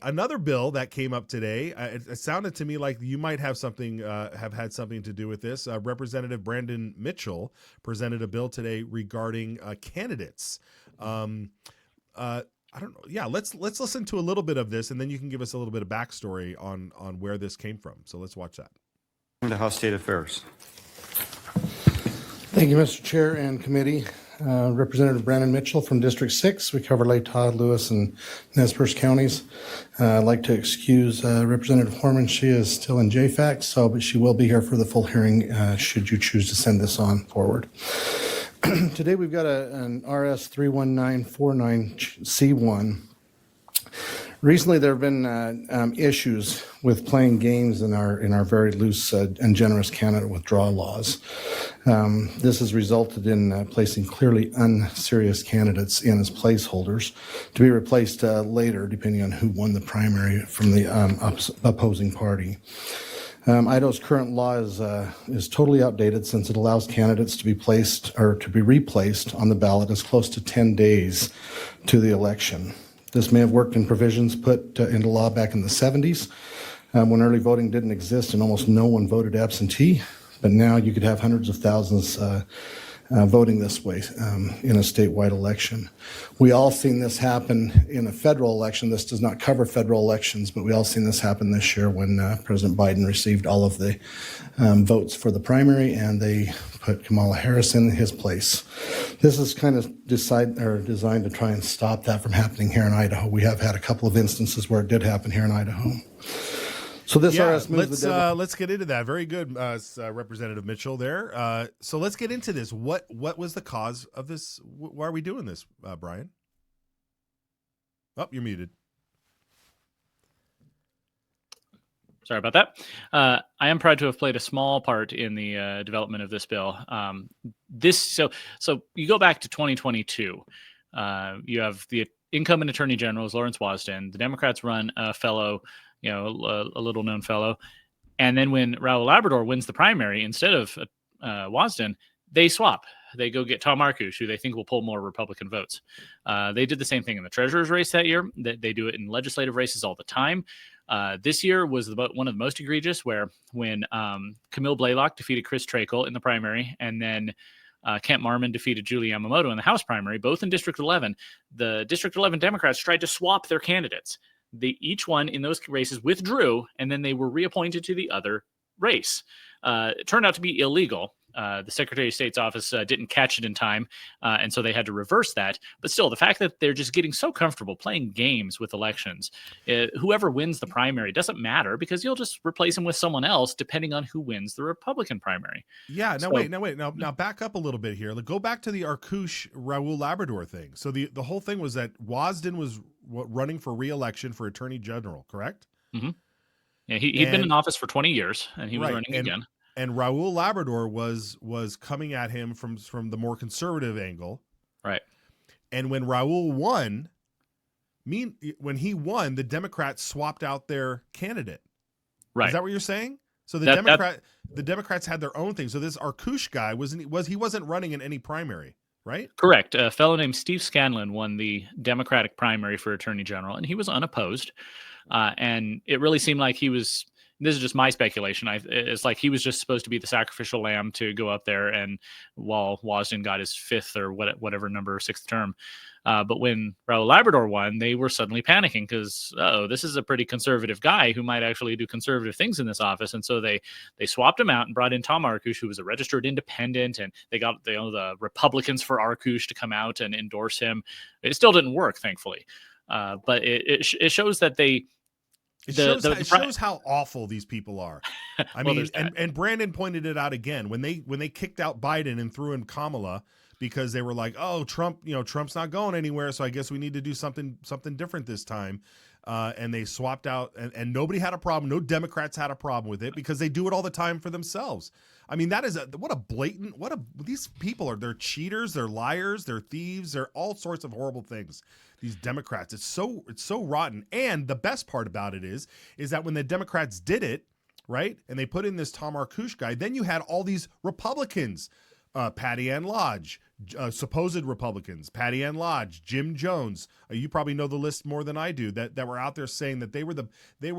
Another bill that came up today, it sounded to me like you might have had something to do with this. Representative Brandon Mitchell presented a bill today regarding candidates. I don't know. Yeah, let's listen to a little bit of this, and then you can give us a little bit of backstory on where this came from. So let's watch that. To House State Affairs. Thank you, Mr. Chair and committee. Representative Brandon Mitchell from District 6. We cover Lake Todd, Lewis, and Nez Perce counties. I'd like to excuse Representative Horman. She is still in JFAC, but she will be here for the full hearing should you choose to send this on forward. Today we've got an RS 31949C1. Recently, there have been issues with playing games in our very loose and generous candidate withdrawal laws. This has resulted in placing clearly unserious candidates in as placeholders to be replaced later, depending on who won the primary from the opposing party. Idaho's current law is totally outdated since it allows candidates to be placed or to be replaced on the ballot as close to 10 days to the election. This may have worked in provisions put into law back in the 70s when early voting didn't exist and almost no one voted absentee. But now you could have hundreds of thousands voting this way in a statewide election. We all seen this happen in a federal election. This does not cover federal elections, but we all seen this happen this year when President Biden received all of the votes for the primary and they put Kamala Harris in his place. This is kind of designed to try and stop that from happening here in Idaho. We have had a couple of instances where it did happen here in Idaho. So this RS moves the deadline. Let's get into that. Very good, Representative Mitchell there. So let's get into this. What was the cause of this? Why are we doing this, Brian? Oh, you're muted. Sorry about that. I am proud to have played a small part in the development of this bill. So you go back to 2022. You have the incumbent Attorney General is Lawrence Wasden. The Democrats run a fellow, a little known fellow, and then when Raul Labrador wins the primary instead of Wasden, they swap. They go get Tom Arkush, who they think will pull more Republican votes. They did the same thing in the treasurer's race that year. They do it in legislative races all the time. This year was one of the most egregious, where when Camille Blaylock defeated Chris Trakel in the primary, and then Kent Marmon defeated Julie Yamamoto in the House primary, both in District 11. The District 11 Democrats tried to swap their candidates. Each one in those races withdrew, and then they were reappointed to the other race. It turned out to be illegal. The Secretary of State's office didn't catch it in time, and so they had to reverse that. But still, the fact that they're just getting so comfortable playing games with elections, whoever wins the primary doesn't matter because you'll just replace them with someone else depending on who wins the Republican primary. Yeah, wait. Now back up a little bit here. Go back to the Arkush Raul Labrador thing. So the whole thing was that Wasden was running for re-election for Attorney General, correct? Mm-hmm. Yeah, he'd been in office for 20 years, and he was running again. And Raul Labrador was coming at him from the more conservative angle. Right. And when Raul won, when he won, the Democrats swapped out their candidate. Right. Is that what you're saying? So the Democrats had their own thing. So this Arkush guy wasn't running in any primary, right? Correct. A fellow named Steve Scanlon won the Democratic primary for Attorney General, and he was unopposed. And it really seemed like he was. This is just my speculation. It's like he was just supposed to be the sacrificial lamb to go up there, and while Wasden got his fifth or whatever number, sixth term. But when Raul Labrador won, they were suddenly panicking because, this is a pretty conservative guy who might actually do conservative things in this office. And so they swapped him out and brought in Tom Arkush, who was a registered independent, and they got the Republicans for Arkush to come out and endorse him. It still didn't work, thankfully. But it shows that they... It shows how awful these people are. I mean, and Brandon pointed it out again when they kicked out Biden and threw in Kamala because they were like, oh, Trump's not going anywhere, so I guess we need to do something different this time. And they swapped out, and nobody had a problem. No Democrats had a problem with it because they do it all the time for themselves. I mean, that is these people are. They're cheaters, they're liars, they're thieves, they're all sorts of horrible things. These Democrats, it's so rotten. And the best part about it is that when the Democrats did it, right, and they put in this Tom Arkush guy, then you had all these Republicans, Patty Ann Lodge, supposed Republicans, Patty Ann Lodge, Jim Jones. You probably know the list more than I do. That were out there saying that they were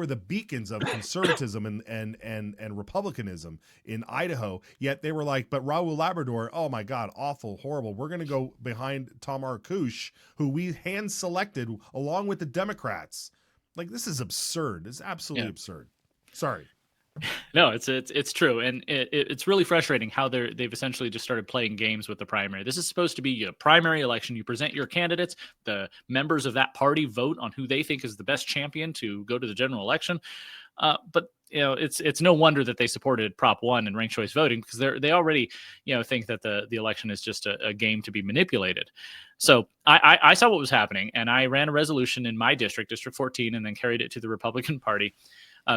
the beacons of conservatism and republicanism in Idaho. Yet they were like, but Raul Labrador, oh my God, awful, horrible. We're going to go behind Tom Arkush, who we hand selected along with the Democrats. Like, this is absurd. It's absolutely absurd. Sorry. No, it's true, and it's really frustrating how they've essentially just started playing games with the primary. This is supposed to be a primary election. You present your candidates, the members of that party vote on who they think is the best champion to go to the general election. But it's no wonder that they supported Prop 1 and ranked choice voting, because they already think that the election is just a game to be manipulated. So I saw what was happening, and I ran a resolution in my district, District 14, and then carried it to the Republican Party,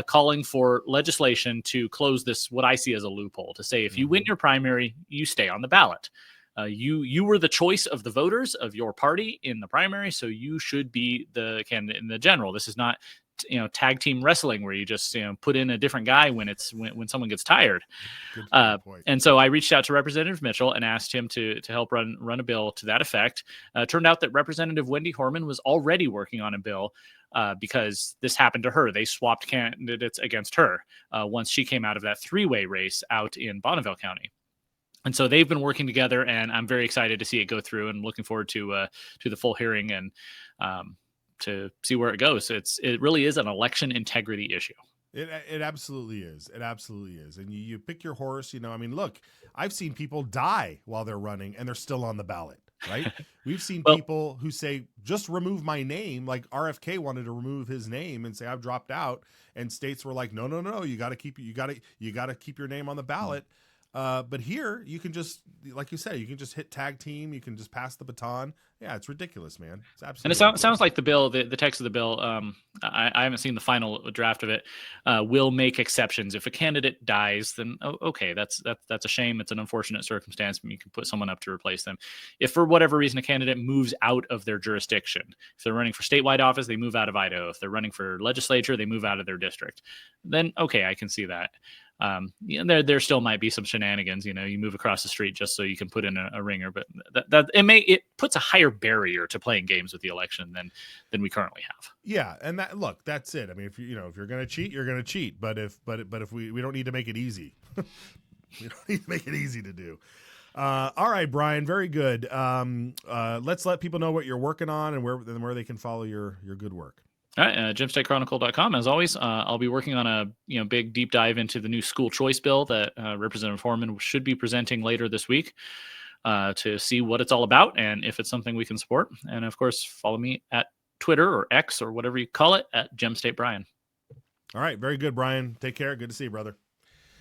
calling for legislation to close this, what I see as a loophole, to say if you win your primary, you stay on the ballot. You were the choice of the voters of your party in the primary, so you should be the candidate in the general. This is not tag team wrestling where you just put in a different guy when someone gets tired. And so I reached out to Representative Mitchell and asked him to help run a bill to that effect. Turned out that Representative Wendy Horman was already working on a bill, because this happened to her. They swapped candidates against her once she came out of that three-way race out in Bonneville County. And so they've been working together, and I'm very excited to see it go through, and looking forward to the full hearing and to see where it goes. It really is an election integrity issue. It absolutely is. It absolutely is. And you pick your horse. I mean, look, I've seen people die while they're running and they're still on the ballot. Right? We've seen people who say, just remove my name. Like RFK wanted to remove his name and say, I've dropped out. And states were like, no, you got to keep your name on the ballot. But here you can just, like you said, you can just hit tag team. You can just pass the baton. Yeah, it's ridiculous, man. It's absolutely. And it sounds like the bill, the text of the bill, I haven't seen the final draft of it, will make exceptions. If a candidate dies, then okay, that's a shame. It's an unfortunate circumstance, but you can put someone up to replace them. If for whatever reason a candidate moves out of their jurisdiction, if they're running for statewide office, they move out of Idaho. If they're running for legislature, they move out of their district. Then okay, I can see that. There still might be some shenanigans. You move across the street just so you can put in a ringer, but it puts a higher barrier to playing games with the election than we currently have. Yeah, and that's it. I mean, if you're going to cheat, you're going to cheat. But if we don't need to make it easy. We don't need to make it easy to do. All right, Brian, very good. Let's let people know what you're working on and where they can follow your good work. All right, GemStateChronicle.com. As always, I'll be working on a big deep dive into the new school choice bill that Representative Horman should be presenting later this week, to see what it's all about and if it's something we can support. And of course, follow me at Twitter or X or whatever you call it at GemStateBrian. All right, very good, Brian. Take care. Good to see you, brother.